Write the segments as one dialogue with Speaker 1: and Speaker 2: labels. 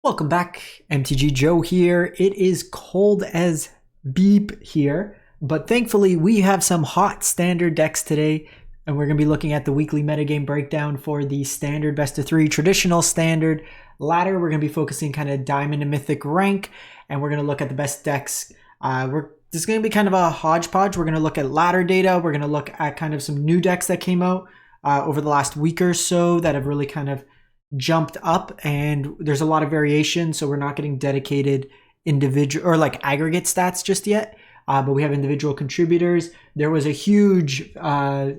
Speaker 1: Welcome back, MTG Joe here. It is cold as beep here, but thankfully we have some hot standard decks today, and we're going to be looking at the weekly metagame breakdown for the standard best of 3, traditional standard, ladder. We're going to be focusing kind of diamond and mythic rank, and we're going to look at the best decks. This is going to be kind of a hodgepodge. We're going to look at ladder data. We're going to look at kind of some new decks that came out over the last week or so that have really kind of jumped up, and there's a lot of variation, so we're not getting dedicated individual or like aggregate stats just yet, but we have individual contributors. There was a huge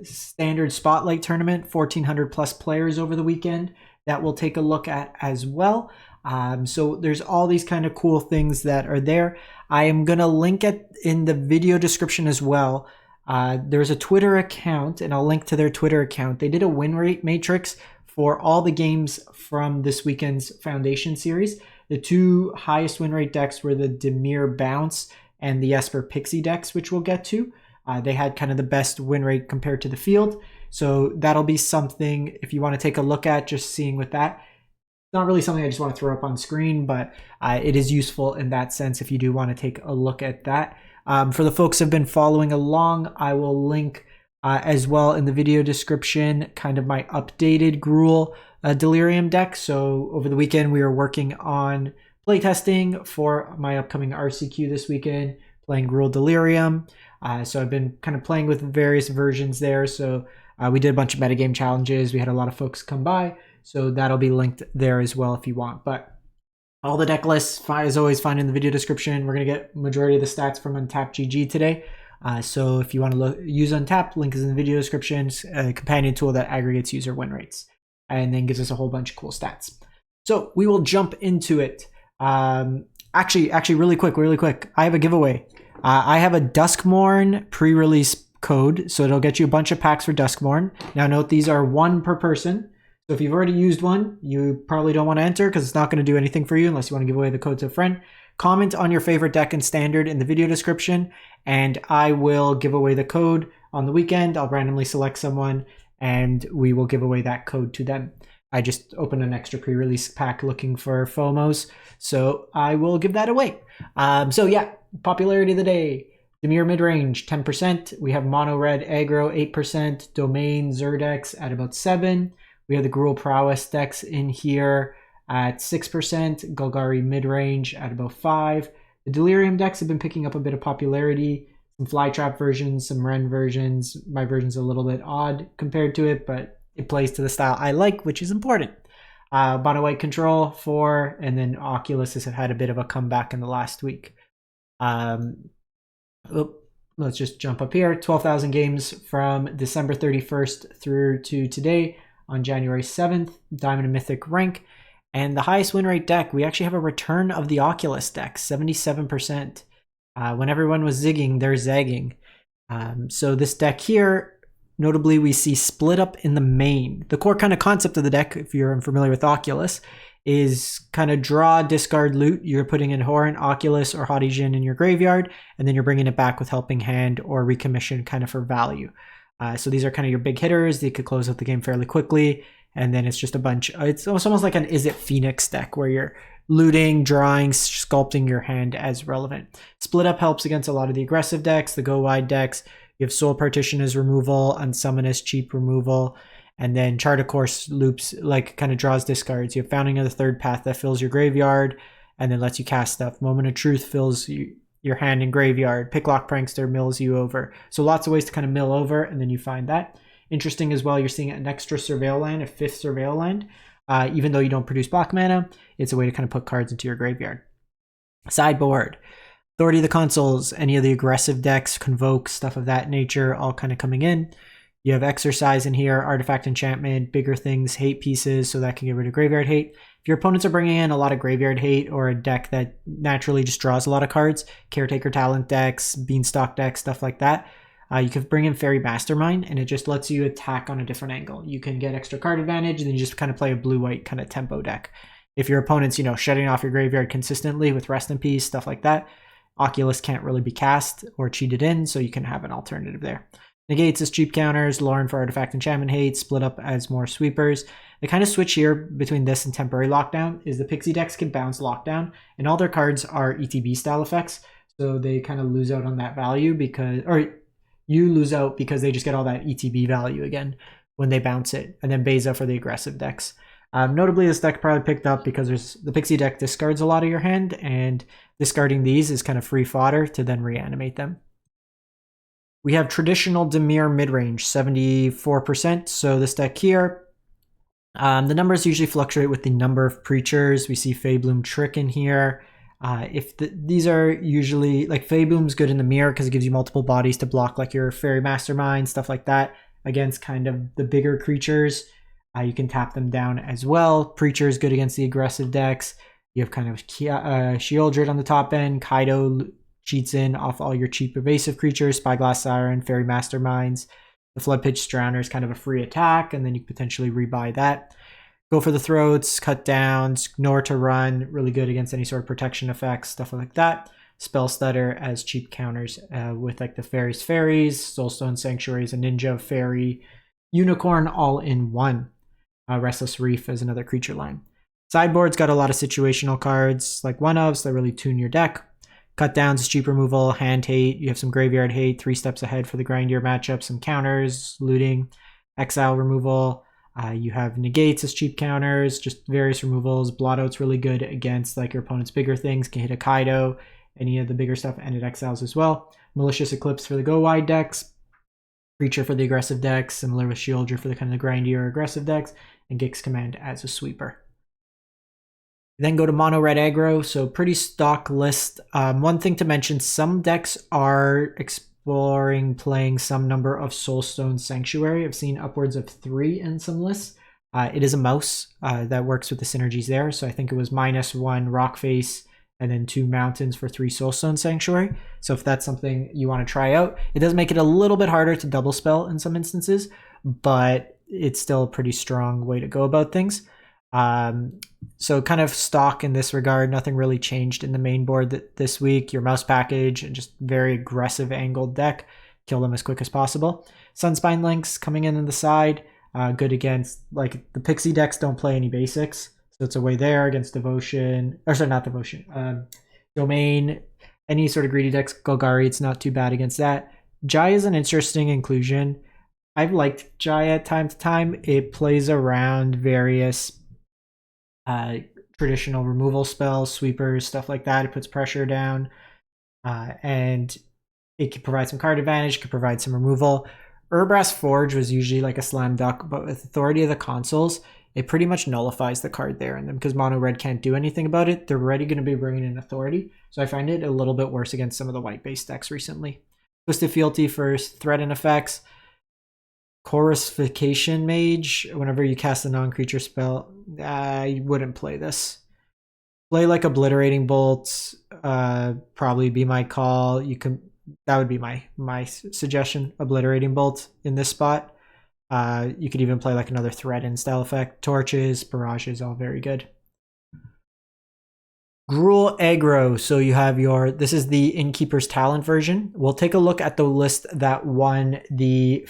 Speaker 1: standard spotlight tournament, 1,400 plus players over the weekend that we'll take a look at as well. So there's all these kind of cool things that are there. I am gonna link it in the video description as well. There's a Twitter account, and I'll link to their Twitter account. They did a win rate matrix for all the games from this weekend's Foundation series. The two highest win rate decks were the Dimir Bounce and the Esper Pixie decks, which we'll get to. They had kind of the best win rate compared to the field. So that'll be something if you want to take a look at, just seeing with that. Not really something I just want to throw up on screen, but it is useful in that sense if you do want to take a look at that. For the folks who have been following along, I will link as well in the video description kind of my updated Gruul Delirium deck. So over the weekend we were working on playtesting for my upcoming RCQ this weekend, playing Gruul Delirium. So I've been kind of playing with various versions there. So we did a bunch of metagame challenges. We had a lot of folks come by, so that'll be linked there as well if you want. But all the deck lists, as always, find in the video description. We're going to get majority of the stats from Untapped GG today. So if you want to use Untapped, link is in the video description. A companion tool that aggregates user win rates and then gives us a whole bunch of cool stats. So we will jump into it. Actually, really quick, I have a giveaway. I have a Duskmorn pre-release code, so it'll get you a bunch of packs for Duskmorn. Now note, these are one per person. So if you've already used one, you probably don't want to enter because it's not going to do anything for you unless you want to give away the code to a friend. Comment on your favorite deck and standard in the video description, and I will give away the code on the weekend. I'll randomly select someone, and we will give away that code to them. I just opened an extra pre-release pack looking for FOMOs, so I will give that away. So yeah, popularity of the day. Dimir Midrange, 10%. We have Mono Red Aggro, 8%. Domain Zur decks at about 7%. We have the Gruul Prowess decks in here at 6%, Golgari Midrange at about 5%. The Delirium decks have been picking up a bit of popularity. Some Flytrap versions, some Ren versions. My version's a little bit odd compared to it, but it plays to the style I like, which is important. Mono White Control, 4%, and then Oculus has had a bit of a comeback in the last week. Let's just jump up here. 12,000 games from December 31st through to today on January 7th, Diamond and Mythic Rank. And the highest win rate deck, we actually have a return of the Oculus deck, 77%. When everyone was zigging, they're zagging. So this deck here, notably, we see split up in the main. The core kind of concept of the deck, if you're unfamiliar with Oculus, is kind of draw, discard, loot. You're putting in Horrent, Oculus, or Haughty Djinn in your graveyard, and then you're bringing it back with Helping Hand or Recommission kind of for value. So these are kind of your big hitters. They could close out the game fairly quickly. And then it's just a bunch. It's almost like an Is It Phoenix deck where you're looting, drawing, sculpting your hand as relevant. Split up helps against a lot of the aggressive decks, the go wide decks. You have Soul Partition as removal, Unsummon as cheap removal, and then Chart of Course loops, like kind of draws discards. You have Founding of the Third Path that fills your graveyard and then lets you cast stuff. Moment of Truth fills your hand and graveyard. Picklock Prankster mills you over. So lots of ways to kind of mill over, and then you find that. Interesting as well, you're seeing an extra Surveil land, a 5th Surveil land. Even though you don't produce black mana, it's a way to kind of put cards into your graveyard. Sideboard. Authority of the Consoles, any of the aggressive decks, Convoke, stuff of that nature, all kind of coming in. You have Exercise in here, Artifact Enchantment, bigger things, hate pieces, so that can get rid of graveyard hate. If your opponents are bringing in a lot of graveyard hate or a deck that naturally just draws a lot of cards, Caretaker Talent decks, Beanstalk decks, stuff like that, you can bring in Fairy Mastermind, and it just lets you attack on a different angle. You can get extra card advantage, and then you just kind of play a blue-white kind of tempo deck. If your opponent's, shutting off your graveyard consistently with Rest in Peace, stuff like that, Oculus can't really be cast or cheated in, so you can have an alternative there. Negates as cheap counters, Lauren for Artifact Enchantment hate, split up as more sweepers. The kind of switch here between this and temporary lockdown is the Pixie decks can bounce lockdown, and all their cards are ETB style effects, so they kind of lose out on that value because, or you lose out because they just get all that ETB value again when they bounce it, and then Beza for the aggressive decks. Notably, this deck probably picked up because the Pixie deck discards a lot of your hand, and discarding these is kind of free fodder to then reanimate them. We have traditional Dimir Midrange, 74%. So this deck here, the numbers usually fluctuate with the number of creatures. We see Faebloom Trick in here. These are usually, like, Faebloom's good in the mirror because it gives you multiple bodies to block like your Fairy Mastermind, stuff like that, against kind of the bigger creatures. You can tap them down as well. Preacher is good against the aggressive decks. You have kind of Sheoldred on the top end. Kaido cheats in off all your cheap evasive creatures. Spyglass Siren, Fairy Masterminds. The Floodpitch Drowner is kind of a free attack, and then you can potentially rebuy that. Go for the Throats, Cut Downs, Ignore to Run, really good against any sort of protection effects, stuff like that. Spell Stutter as cheap counters with like the Fairies, Soulstone Sanctuaries, a Ninja, Fairy, Unicorn all in one. Restless Reef as another creature line. Sideboard's got a lot of situational cards like one-ofs that really tune your deck. Cut Downs is cheap removal, Hand Hate, you have some Graveyard Hate, 3 steps ahead for the grindier matchup, some counters, looting, Exile removal. You have Negates as cheap counters, just various removals. Blotout's really good against like your opponent's bigger things, can hit a Kaido, any of the bigger stuff, and it exiles as well. Malicious Eclipse for the go-wide decks. Preacher for the aggressive decks, similar with Sheoldred for the kind of the grindier aggressive decks, and Gix Command as a sweeper. Then go to mono red aggro, so pretty stock list. One thing to mention, some decks are exploring playing some number of Soulstone Sanctuary. I've seen upwards of 3 in some lists. It is a mouse that works with the synergies there, so I think it was -1 Rock Face and then 2 Mountains for 3 Soulstone Sanctuary. So if that's something you want to try out, it does make it a little bit harder to double spell in some instances, but it's still a pretty strong way to go about things. So kind of stock in this regard, nothing really changed in the main board this week. Your mouse package and just very aggressive angled deck, kill them as quick as possible. Sunspine Links coming in on the side, good against, like, the Pixie decks don't play any basics, so it's a way there against Devotion, or sorry, not Devotion, Domain, any sort of greedy decks. Golgari, it's not too bad against that. Jai is an interesting inclusion. I've liked Jai at time to time. It plays around various traditional removal spells, sweepers, stuff like that. It puts pressure down, and it can provide some card advantage, can provide some removal. Urbrass Forge was usually like a slam dunk, but with Authority of the Consuls, it pretty much nullifies the card there. And then because mono red can't do anything about it, they're already going to be bringing in Authority. So I find it a little bit worse against some of the white-based decks recently. Twisted Fealty for threat and effects. Chorification Mage, whenever you cast a non-creature spell, I wouldn't play this. Play like Obliterating Bolt, probably be my call. That would be my suggestion, Obliterating Bolt in this spot. You could even play like another Threat in style effect. Torches, Barrages, all very good. Gruul Aggro, so you have this is the Innkeeper's Talent version. We'll take a look at the list that won the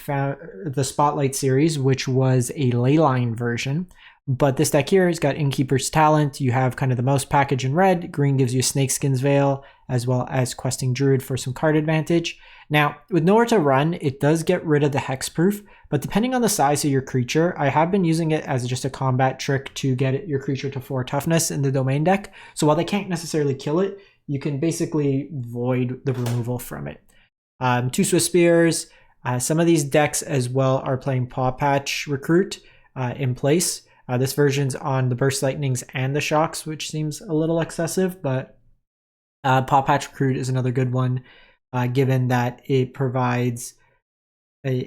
Speaker 1: Spotlight series, which was a Leyline version. But this deck here has got Innkeeper's Talent. You have kind of the mouse package in red. Green gives you Snakeskin's Veil, as well as Questing Druid for some card advantage. Now, with nowhere to run, it does get rid of the hexproof, but depending on the size of your creature, I have been using it as just a combat trick to get your creature to 4 toughness in the domain deck. So while they can't necessarily kill it, you can basically void the removal from it. 2 Swift Spears. Some of these decks as well are playing Paw Patch Recruit in place. This version's on the Burst Lightnings and the Shocks, which seems a little excessive, but Paw Patch Recruit is another good one. Given that it provides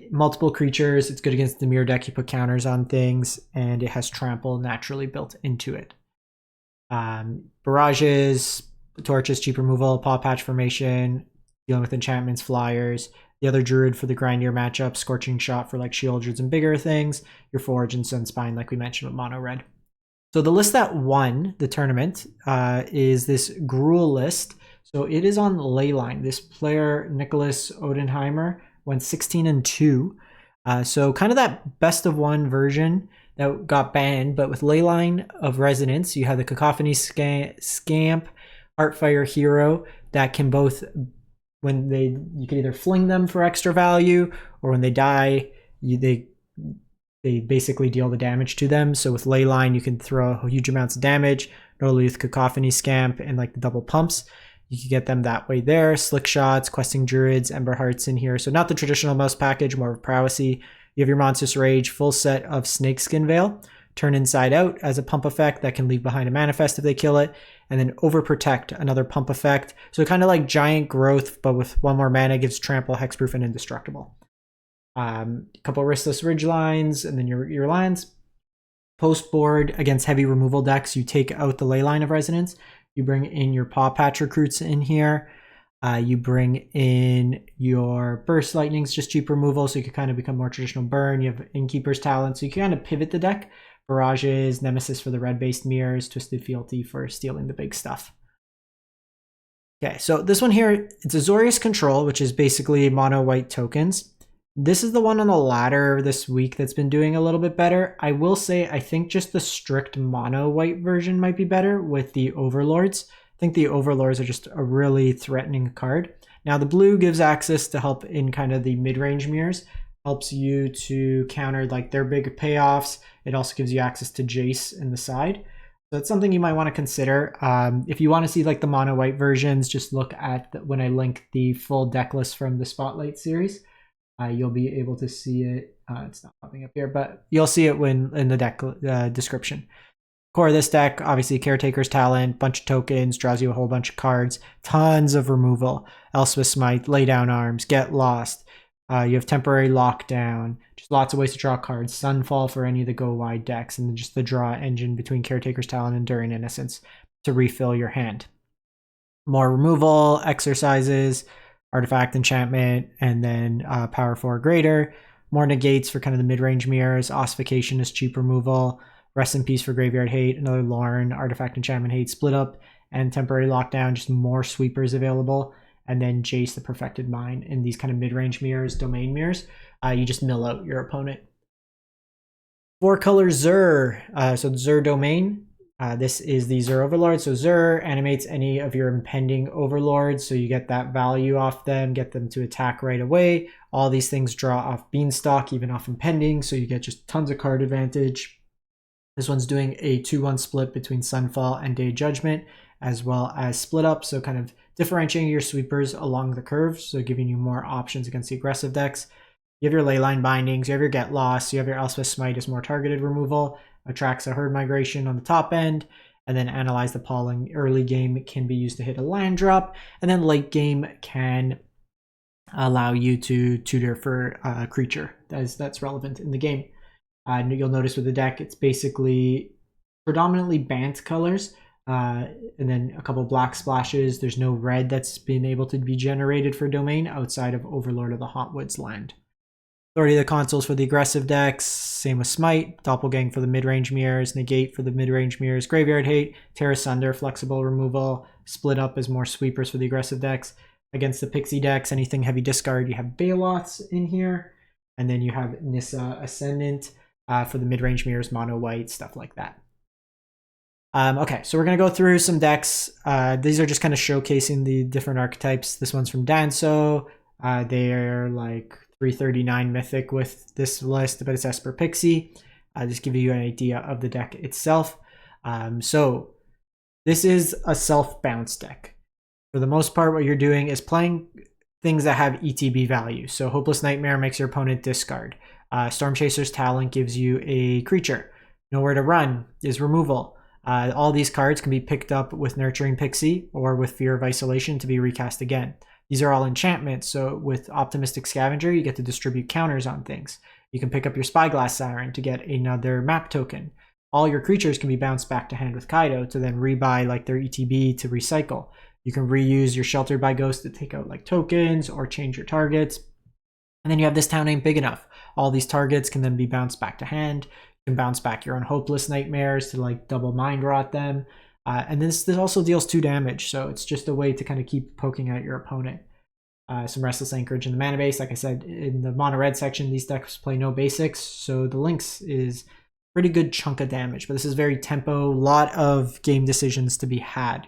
Speaker 1: multiple creatures, it's good against the mirror deck. You put counters on things, and it has trample naturally built into it. Barrages, Torches, cheap removal, Paw Patch Formation, dealing with enchantments, flyers. The other Druid for the grindier matchup, Scorching Shot for like Sheoldreds and bigger things. Your Forge and Sunspine, like we mentioned with mono red. So the list that won the tournament is this Gruul list. So it is on Leyline. This player, Nicholas Odenheimer, went 16-2. So kind of that best of one version that got banned, but with Leyline of Resonance, you have the Cacophony Scamp, Heartfire Hero that can both, when you can either fling them for extra value, or when they die, they basically deal the damage to them. So with Leyline, you can throw huge amounts of damage. Normally with Cacophony Scamp and like the double pumps, you can get them that way there. Slick Shots, Questing Druids, Ember Hearts in here. So not the traditional mouse package, more of prowessy. You have your Monstrous Rage, full set of Snakeskin Veil, turn inside out as a pump effect that can leave behind a manifest if they kill it, and then Overprotect, another pump effect. So kind of like Giant Growth, but with 1 more mana, gives Trample, Hexproof, and Indestructible. A couple Riskless Ridgelines, and then your lands. Post board against heavy removal decks, you take out the Leyline of Resonance. You bring in your Paw Patch Recruits in here. You bring in your Burst Lightnings, just cheap removal, so you can kind of become more traditional burn. You have Innkeeper's Talent, so you can kind of pivot the deck. Barrages, Nemesis for the red-based mirrors, Twisted Fealty for stealing the big stuff. Okay, so this one here, it's Azorius Control, which is basically mono-white tokens. This is the one on the ladder this week that's been doing a little bit better. I will say I think just the strict mono-white version might be better with the Overlords. I think the Overlords are just a really threatening card. Now the blue gives access to help in kind of the mid-range mirrors. Helps you to counter like their big payoffs. It also gives you access to Jace in the side. So it's something you might want to consider. If you want to see like the mono-white versions, just look at when I link the full deck list from the Spotlight series. You'll be able to see it. It's not popping up here, but you'll see it when in the deck description. Core of this deck, obviously Caretaker's Talent, bunch of tokens, draws you a whole bunch of cards, tons of removal. Elspeth Smite, Lay Down Arms, Get Lost. You have Temporary Lockdown, just lots of ways to draw cards. Sunfall for any of the go wide decks, and then just the draw engine between Caretaker's Talent and Enduring Innocence to refill your hand. More removal, exercises, Artifact Enchantment, and then Power 4 Greater. More negates for kind of the mid-range mirrors. Ossification is cheap removal. Rest in Peace for Graveyard Hate. Another Lauren, Artifact Enchantment Hate, Split Up, and Temporary Lockdown. Just more sweepers available. And then Jace the Perfected Mind in these kind of mid-range mirrors, domain mirrors. You just mill out your opponent. 4-color Zur. So Zur Domain. This is the Zur Overlord. So Zur animates any of your impending overlords, so you get that value off them, get them to attack right away. All these things draw off Beanstalk, even off impending, so you get just tons of card advantage. This one's doing a 2-1 split between Sunfall and Day Judgment, as well as Split Up, so kind of differentiating your sweepers along the curve, so giving you more options against the aggressive decks. You have your Leyline Bindings, you have your Get Lost, you have your Elspeth Smite as more targeted removal. Attracts a Herd Migration on the top end, and then Analyze the Pollen. Early game can be used to hit a land drop, and then late game can allow you to tutor for a creature that's relevant in the game. You'll notice with the deck, it's basically predominantly Bant colors, and then a couple black splashes. There's no red that's been able to be generated for Domain outside of Overlord of the Hauntwoods land. Authority of the Consoles for the aggressive decks, same with Smite, Doppelgang for the mid-range mirrors, Negate for the mid-range mirrors, Graveyard Hate, Tear Asunder, flexible removal, Split Up as more sweepers for the aggressive decks. Against the Pixie decks, anything heavy discard, you have Baloths in here, and then you have Nissa Ascendant for the mid-range mirrors, mono white, stuff like that. Okay, so we're going to go through some decks. These are just kind of showcasing the different archetypes. This one's from Danso. They're like 339 Mythic with this list, but it's Esper Pixie. Just give you an idea of the deck itself. So this is a self-bounce deck. For the most part, what you're doing is playing things that have ETB value. So Hopeless Nightmare makes your opponent discard. Storm Chaser's Talent gives you a creature. Nowhere to Run is removal. All these cards can be picked up with Nurturing Pixie or with Fear of Isolation to be recast again. These are all enchantments, so with Optimistic Scavenger, you get to distribute counters on things. You can pick up your Spyglass Siren to get another map token. All your creatures can be bounced back to hand with Kaido to then rebuy like their ETB to recycle. You can reuse your Sheltered by Ghost to take out like tokens or change your targets. And then you have This Town Ain't Big Enough. All these targets can then be bounced back to hand. You can bounce back your own Hopeless Nightmares to like double Mind Rot them. And this also deals 2 damage, so it's just a way to kind of keep poking at your opponent. Some Restless Anchorage in the mana base. Like I said, in the mono red section, these decks play no basics, so the Lynx is pretty good chunk of damage, but this is very tempo, lot of game decisions to be had.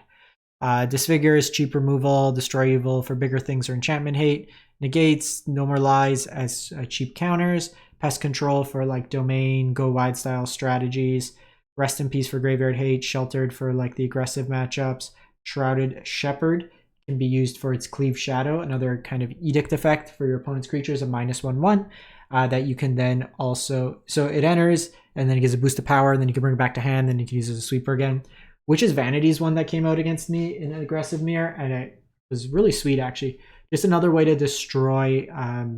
Speaker 1: Disfigure is cheap removal, destroy evil for bigger things or enchantment hate, negates, no more lies as cheap counters, pest control for like domain, go wide style strategies, rest in peace for graveyard hate, sheltered for like the aggressive matchups, shrouded shepherd can be used for its cleave shadow, another kind of edict effect for your opponent's creatures, a -1/1 that you can then also, so it enters and then it gives a boost of power, and then you can bring it back to hand, then you can use it as a sweeper again. Witch's Vanity's one that came out against me in an aggressive mirror, and it was really sweet actually. Just another way to destroy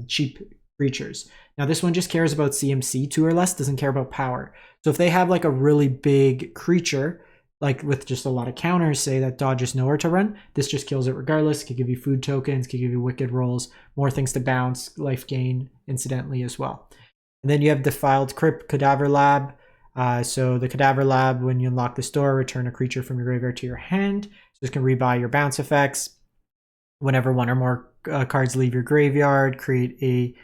Speaker 1: cheap creatures. Now this one just cares about CMC 2 or less, doesn't care about power. So if they have like a really big creature, like with just a lot of counters, say that dodges nowhere to run, this just kills it regardless. Could give you food tokens, could give you wicked rolls, more things to bounce, life gain incidentally as well. And then you have Defiled Crypt, Cadaver Lab. So the Cadaver Lab, when you unlock this door, return a creature from your graveyard to your hand. So this can rebuy your bounce effects. Whenever one or more cards leave your graveyard, create a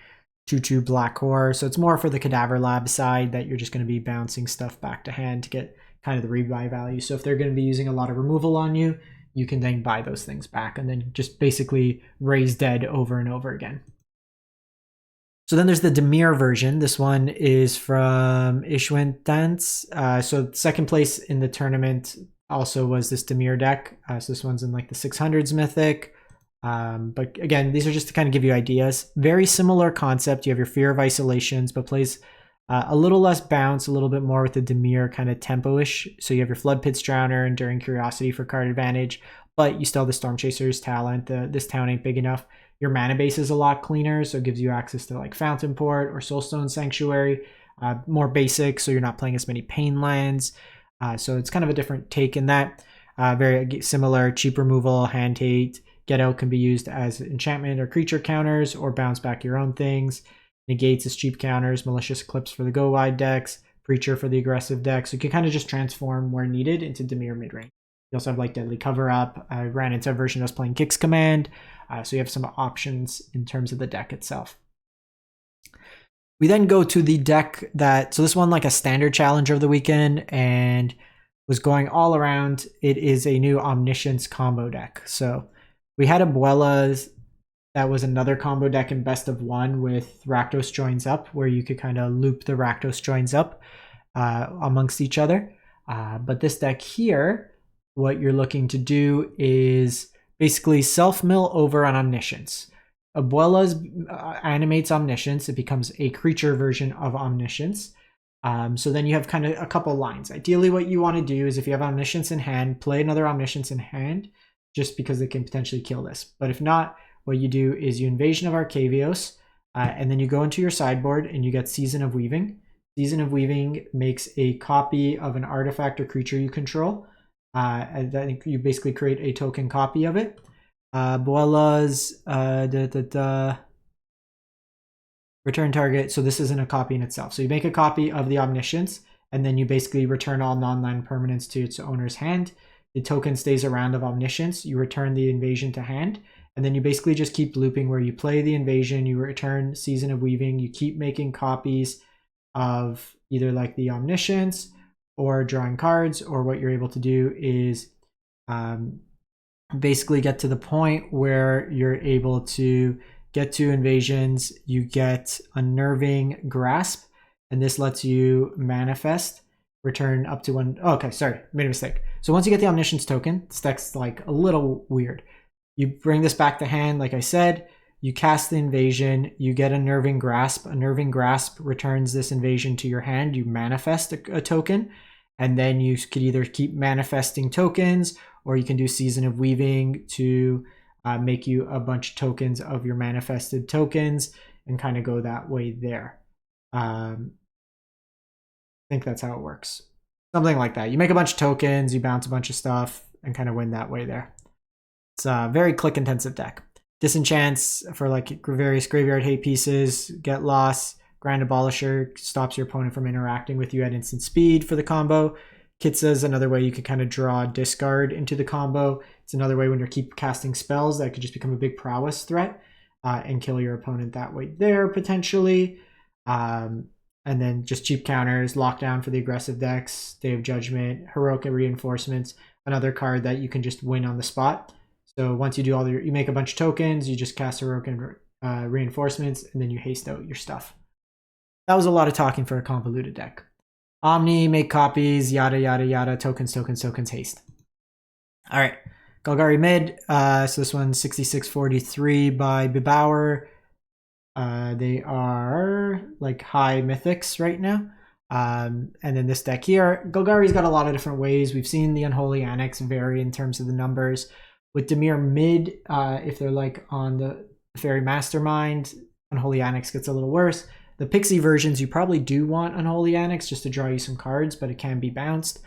Speaker 1: 2/2 black horror. So it's more for the Cadaver Lab side that you're just going to be bouncing stuff back to hand to get kind of the rebuy value. So if they're going to be using a lot of removal on you, you can then buy those things back and then just basically raise dead over and over again. So then there's the Dimir version. This one is from Ishwin Dance. So second place in the tournament also was this Dimir deck. So this one's in like the 600s Mythic. But again, these are just to kind of give you ideas. Very similar concept. You have your Fear of Isolations, but plays a little less bounce, a little bit more with the Dimir kind of tempo-ish. So you have your Flood Pit's Drowner, Enduring Curiosity for card advantage, but you still have the Storm Chaser's talent. This town ain't big enough. Your mana base is a lot cleaner, so it gives you access to like Fountain Port or Soulstone Sanctuary. More basic, so you're not playing as many pain lands. So it's kind of a different take in that. Very similar, cheap removal, hand hate. Get Out can be used as enchantment or creature counters, or bounce back your own things. Negates is cheap counters, Malicious Eclipse for the go wide decks, Preacher for the aggressive decks. So you can kind of just transform where needed into Dimir Midrange. You also have like Deadly Cover Up. I ran into a version that was playing Kix Command. So you have some options in terms of the deck itself. We then go to the deck that, so this one like a standard challenger of the weekend and was going all around. It is a new Omniscience combo deck. So we had Abuela's, that was another combo deck in best of one with Rakdos Joins Up, where you could kind of loop the Rakdos Joins Up amongst each other. But this deck here, what you're looking to do is basically self-mill over on Omniscience. Abuela's animates Omniscience. It becomes a creature version of Omniscience. So then you have kind of a couple lines. Ideally, what you want to do is if you have Omniscience in hand, play another Omniscience in hand, just because it can potentially kill this. But if not, what you do is you Invasion of Arcavios, and then you go into your sideboard and you get Season of Weaving. Season of Weaving makes a copy of an artifact or creature you control. I think you basically create a token copy of it. Abuela's return target. So this isn't a copy in itself. So you make a copy of the Omniscience, and then you basically return all non-land permanents to its owner's hand. The token stays around of Omniscience. You return the invasion to hand, and then you basically just keep looping where you play the invasion, you return Season of Weaving, you keep making copies of either like the Omniscience or drawing cards, or what you're able to do is basically get to the point where you're able to get 2 invasions, you get Unnerving Grasp, and this lets you manifest, return up to 1. Oh, okay, sorry, made a mistake. So once you get the Omniscience token, this deck's like a little weird. You bring this back to hand, like I said, you cast the invasion, you get Unnerving Grasp. Unnerving Grasp returns this invasion to your hand, you manifest a token, and then you could either keep manifesting tokens, or you can do Season of Weaving to make you a bunch of tokens of your manifested tokens and kind of go that way there. I think that's how it works. Something like that. You make a bunch of tokens, you bounce a bunch of stuff, and kind of win that way there. It's a very click-intensive deck. Disenchants for like various graveyard hate pieces, get lost. Grand Abolisher stops your opponent from interacting with you at instant speed for the combo. Kitsa is another way you could kind of draw discard into the combo. It's another way when you keep casting spells that could just become a big prowess threat and kill your opponent that way there potentially. And then just cheap counters, lockdown for the aggressive decks, Day of Judgment, Heroic Reinforcements, another card that you can just win on the spot. So once you do all your, you make a bunch of tokens, you just cast Heroic Reinforcements, and then you haste out your stuff. That was a lot of talking for a convoluted deck. Omni, make copies, yada, yada, yada, tokens, tokens, tokens, haste. All right, Golgari Mid. So this one's 6643 by Bibauer. They are like high mythics right now. And then this deck here, Golgari's got a lot of different ways. We've seen the Unholy Annex vary in terms of the numbers. With Dimir Mid, if they're like on the Fairy Mastermind, Unholy Annex gets a little worse. The Pixie versions, you probably do want Unholy Annex just to draw you some cards, but it can be bounced.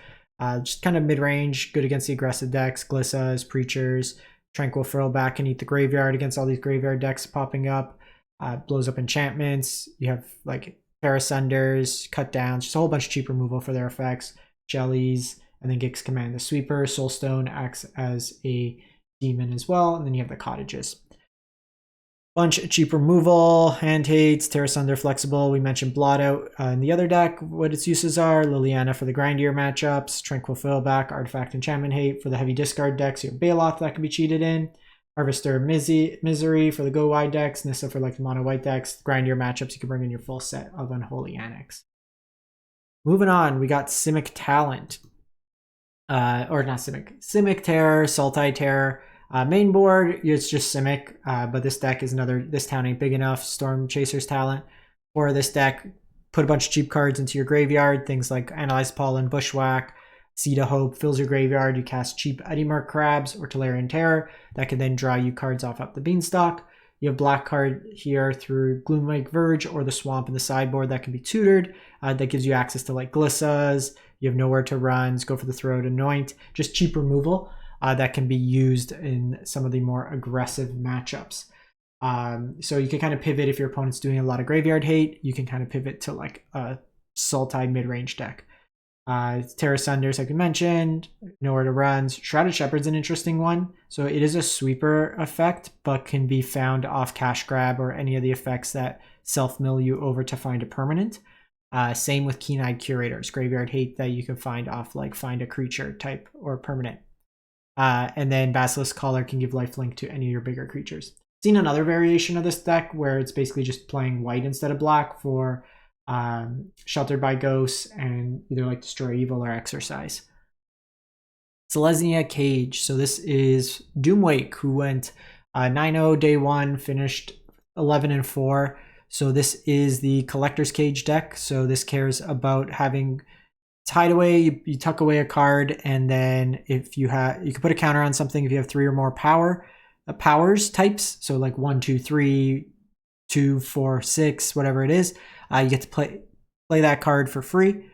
Speaker 1: Just kind of mid-range, good against the aggressive decks, Glissas, Preachers, Tranquil Furlback can eat the graveyard against all these graveyard decks popping up. Blows up enchantments. You have like Terra Sunders, Cut Downs, just a whole bunch of cheap removal for their effects. Jellies, and then Gix Command the Sweeper. Soulstone acts as a demon as well, and then you have the Cottages. Bunch of cheap removal, Hand Hates, Terra Sunder Flexible. We mentioned Blot Out in the other deck, what its uses are. Liliana for the grindier matchups, Tranquil Fillback, Artifact Enchantment Hate for the heavy discard decks. You have Baloth that can be cheated in. Harvester Misery for the go wide decks, Nissa for like the mono white decks. Grindier matchups, you can bring in your full set of Unholy Annex. Moving on, we got Simic Talent. Or not Simic. Simic Terror, Sultai Terror. Main board, it's just Simic, but this deck is another, this town ain't big enough, Storm Chaser's Talent. For this deck, put a bunch of cheap cards into your graveyard, things like Analyze Pollen, Bushwhack, Seed of Hope, fills your graveyard, you cast cheap Eddymark Crabs or Tolarian Terror, that can then draw you cards off up the Beanstalk. You have black card here through Gloomlake Verge or the Swamp in the sideboard that can be tutored, that gives you access to like Glissas, you have nowhere to run, go for the Throat, Anoint, just cheap removal. That can be used in some of the more aggressive matchups. So you can kind of pivot if your opponent's doing a lot of graveyard hate. You can kind of pivot to like a Sultai mid-range deck. Terra Sunders, like we mentioned, nowhere to run. Shrouded Shepherd's an interesting one. So it is a sweeper effect, but can be found off Cash Grab or any of the effects that self-mill you over to find a permanent. Same with Keen-Eyed Curators, graveyard hate that you can find off like Find a Creature type or permanent. And then Basilisk Collar can give lifelink to any of your bigger creatures. Seen another variation of this deck where it's basically just playing white instead of black for Sheltered by Ghosts and either like Destroy Evil or Exercise. Selesnya Cage. So this is Doomwake, who went 9-0 day one, finished 11-4. So this is the Collector's Cage deck. So this cares about having Hideaway, you tuck away a card, and then if you have, you can put a counter on something if you have 3 or more powers types. So like 1, 2, 3, 2, 4, 6, whatever it is. You get to play that card for free.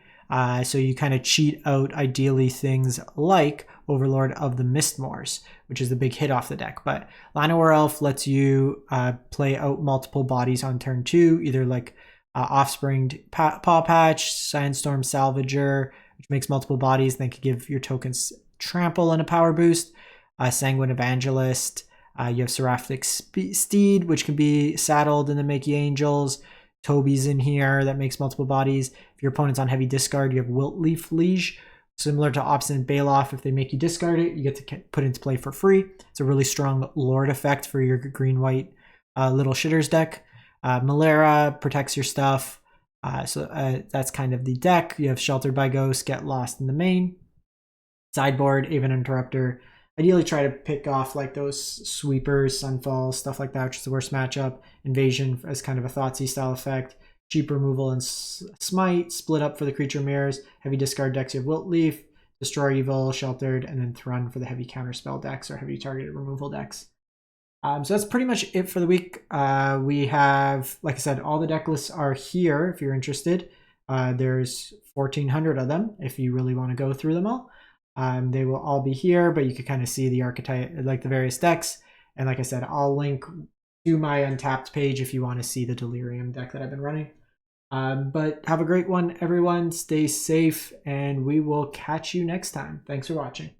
Speaker 1: So you kind of cheat out ideally things like Overlord of the Mistmoors, which is the big hit off the deck. But Llanowar Elf lets you play out multiple bodies on turn 2, either like Offspring Paw Patch, Sandstorm Salvager, which makes multiple bodies, then can give your tokens Trample and a power boost. Sanguine Evangelist. You have Seraphic Steed, which can be saddled and then make you Angels. Toby's in here that makes multiple bodies. If your opponent's on heavy discard, you have Wiltleaf Liege. Similar to Obstinate Baloth, if they make you discard it, you get to put it into play for free. It's a really strong Lord effect for your green-white little shitters deck. Malera protects your stuff. So that's kind of the deck. You have Sheltered by Ghosts, Get Lost in the main. Sideboard, Aven Interrupter. Ideally try to pick off like those sweepers, Sunfall, stuff like that, which is the worst matchup. Invasion as kind of a Thoughtseize style effect. Cheap removal and Smite. Split up for the creature mirrors. Heavy discard decks, you have Wiltleaf, Destroy Evil, Sheltered, and then Thrun for the heavy counterspell decks or heavy targeted removal decks. So that's pretty much it for the week. We have, like I said, all the deck lists are here if you're interested. There's 1,400 of them if you really want to go through them all. They will all be here, but you can kind of see the archetype, like the various decks. And like I said, I'll link to my Untapped page if you want to see the Delirium deck that I've been running. But have a great one, everyone. Stay safe, and we will catch you next time. Thanks for watching.